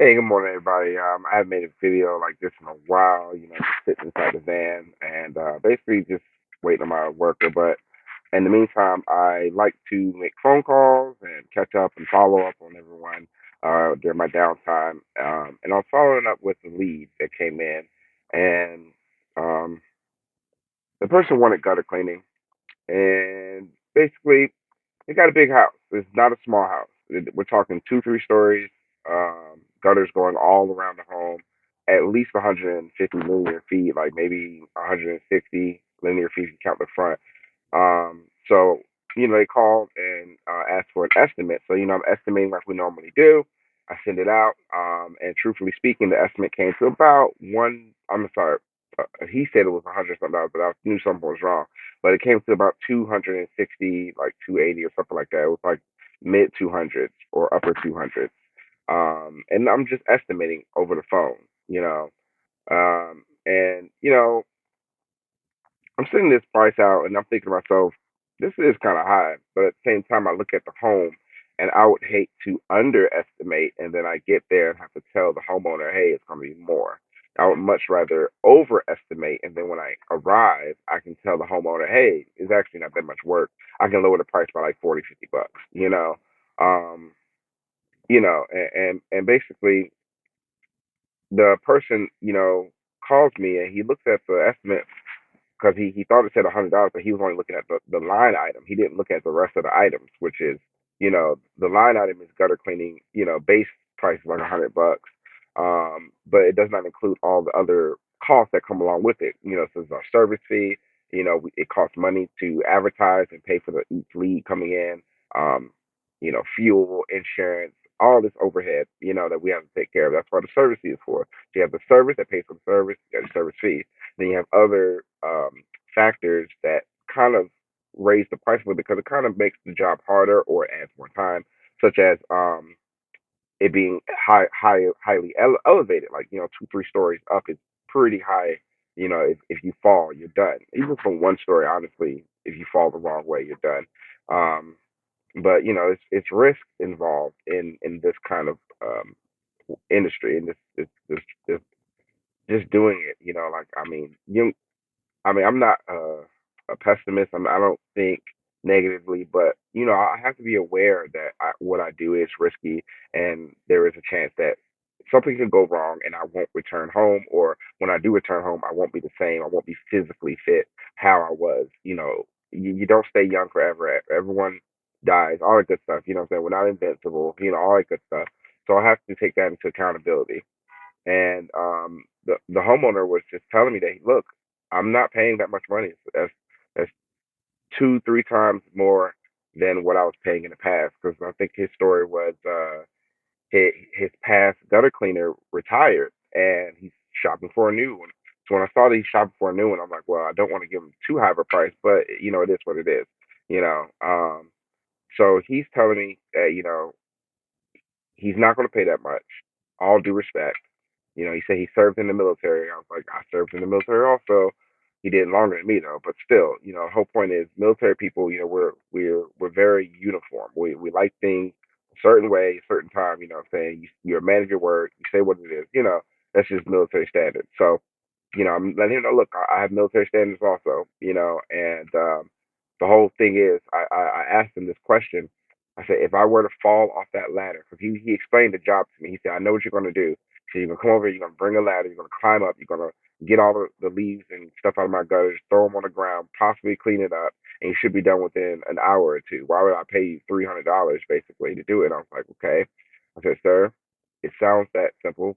Hey, good morning, everybody. I haven't made a video like this in a while. Just sitting inside the van and basically just waiting on my worker. But in the meantime, I like to make phone calls and catch up and follow up on everyone during my downtime. And I'm following up with the lead that came in, and um, the person wanted gutter cleaning, and basically they got a big house. It's not a small house. We're talking two, 3 stories, gutters going all around the home, at least 150 linear feet, like maybe 160 linear feet if you count the front. So they called and asked for an estimate. So, I'm estimating like we normally do. I send it out. And truthfully speaking, the estimate came to about I'm sorry, he said it was 100 something dollars, but I knew something was wrong. But it came to about 260, like 280 or something like that. It was like mid 200s or upper 200s. And I'm just estimating over the phone. And I'm sending this price out and I'm thinking to myself, this is kind of high. But at the same time, I look at the home and I would hate to underestimate and then I get there and have to tell the homeowner, hey, it's going to be more. I would much rather overestimate and then when I arrive, I can tell the homeowner, hey, it's actually not that much work. I can lower the price by like 40, $50. Um, and basically the person, calls me and he looks at the estimate because he thought it said $100, but he was only looking at the line item. He didn't look at the rest of the items, which is, the line item is gutter cleaning, base price is like $100. But it does not include all the other costs that come along with it. So there's our service fee. It costs money to advertise and pay for each lead coming in. Um, fuel, insurance, all this overhead, that we have to take care of. That's what the service fee is for. So you have the service that pays for the service, you got the service fee. Then you have other factors that kind of raise the price of it because it kind of makes the job harder or adds more time, such as it being highly elevated, like 2, 3 stories up is pretty high. If you fall, you're done. Even from 1 story, honestly, if you fall the wrong way, you're done. Um, but it's risk involved in this kind of industry, and this just doing it. Like I'm not a pessimist. I don't think negatively, but I have to be aware that what I do is risky, and there is a chance that something could go wrong, and I won't return home, or when I do return home, I won't be the same. I won't be physically fit how I was. You don't stay young forever. Everyone dies. All that good stuff. You know what I'm saying? We're not invincible. All that good stuff. So I have to take that into accountability. And the homeowner was just telling me that, look, I'm not paying that much money. That's 2, 3 times more than what I was paying in the past. Because I think his story was his past gutter cleaner retired and he's shopping for a new one. So when I saw that he's shopping for a new one, I'm like, well, I don't want to give him too high of a price, but it is what it is. You know, um, so he's telling me that he's not going to pay that much. All due respect. He said he served in the military. I was like, I served in the military also. He did longer than me though, but still, the whole point is military people. We're very uniform. We like things a certain way, a certain time. What I'm saying, you're a man of your word. You say what it is. That's just military standards. So, I'm letting him know. Look, I have military standards also. And the whole thing is, I asked him this question. I said, if I were to fall off that ladder, because he explained the job to me. He said, I know what you're going to do. So you're gonna come over, you're gonna bring a ladder, you're gonna climb up, you're gonna get all the leaves and stuff out of my gutters, throw them on the ground, possibly clean it up, and you should be done within an hour or two. Why would I pay you $300 basically to do it? I was like, okay. I said, sir, it sounds that simple,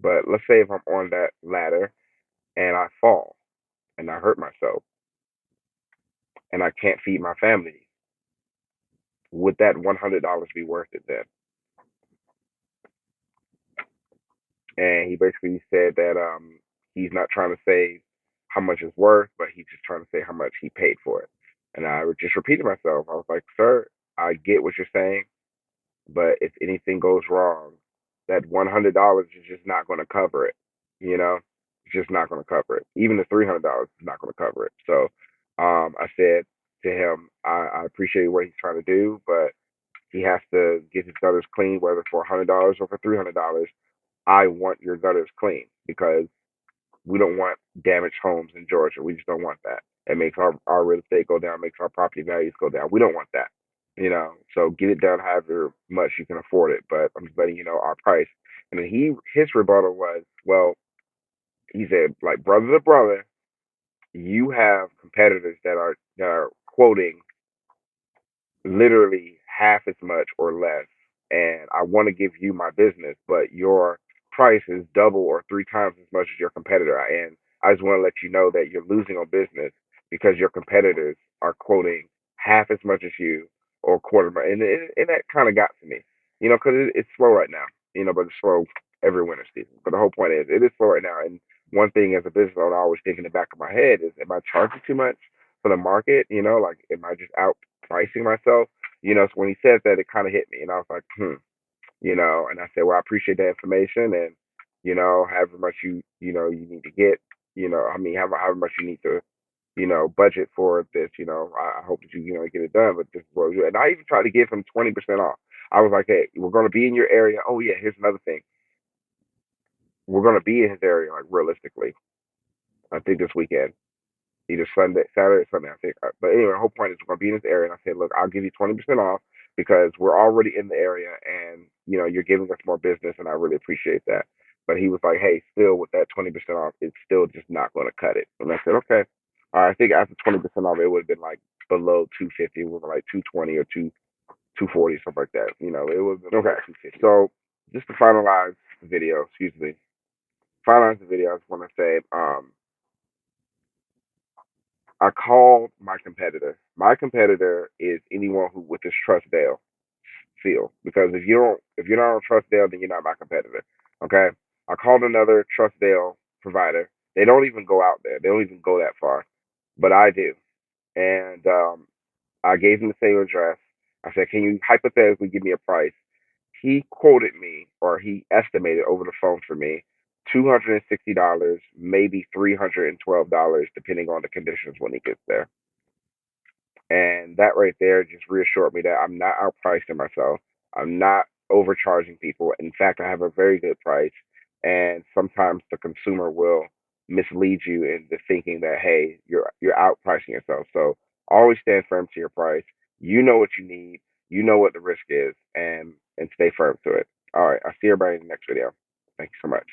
but let's say if I'm on that ladder and I fall and I hurt myself and I can't feed my family, would that $100 be worth it then? And he basically said that he's not trying to say how much it's worth, but he's just trying to say how much he paid for it. And I just repeated myself. I was like, sir, I get what you're saying, but if anything goes wrong, that $100 is just not going to cover it. You know, it's just not going to cover it. Even the $300 is not going to cover it. So I said to him, I appreciate what he's trying to do, but he has to get his gutters clean, whether for $100 or for $300. I want your gutters clean because we don't want damaged homes in Georgia. We just don't want that. It makes our real estate go down, makes our property values go down. We don't want that. So get it done however much you can afford it. But I'm just letting you know our price. And then his rebuttal was, well, he said, like brother to brother, you have competitors that are quoting literally half as much or less. And I want to give you my business, but your price is double or three times as much as your competitor. And I just want to let you know that you're losing on business because your competitors are quoting half as much as you or quarter. And that kind of got to me, because it's slow right now, but it's slow every winter season. But the whole point is, it is slow right now. And one thing as a business owner, I always think in the back of my head is, am I charging too much for the market? Like, am I just outpricing myself? So when he said that, it kind of hit me, and I was like, and I said, well, I appreciate that information, and however much you need to get, I mean, however much you need to, budget for this, I hope that you get it done. But this is what we do. And I even tried to give him 20% off. I was like, hey, we're going to be in your area. Oh yeah, here's another thing. We're going to be in his area, like realistically. I think this weekend. Either Saturday or Sunday, I think. But anyway, the whole point is we're gonna be in this area, and I said, look, I'll give you 20% off because we're already in the area, and you're giving us more business, and I really appreciate that. But he was like, hey, still with that 20% off, it's still just not going to cut it. And I said, okay. I think after 20% off, it would have been like below 250, it was like 220 or 240, something like that. It was okay. 250. So just to finalize the video, excuse me, finalize the video, I just want to say, I called my competitor. My competitor is anyone who with this trust Dale seal. Because if you're not on trust Dale, then you're not my competitor. Okay. I called another trust Dale provider. They don't even go out there. They don't even go that far, but I do. And I gave him the same address. I said, can you hypothetically give me a price? He quoted me, or he estimated over the phone for me, $260, maybe $312, depending on the conditions when he gets there. And that right there just reassured me that I'm not outpricing myself. I'm not overcharging people. In fact, I have a very good price. And sometimes the consumer will mislead you into thinking that, hey, you're outpricing yourself. So always stand firm to your price. You know what you need. You know what the risk is, and stay firm to it. All right. I'll see everybody in the next video. Thank you so much.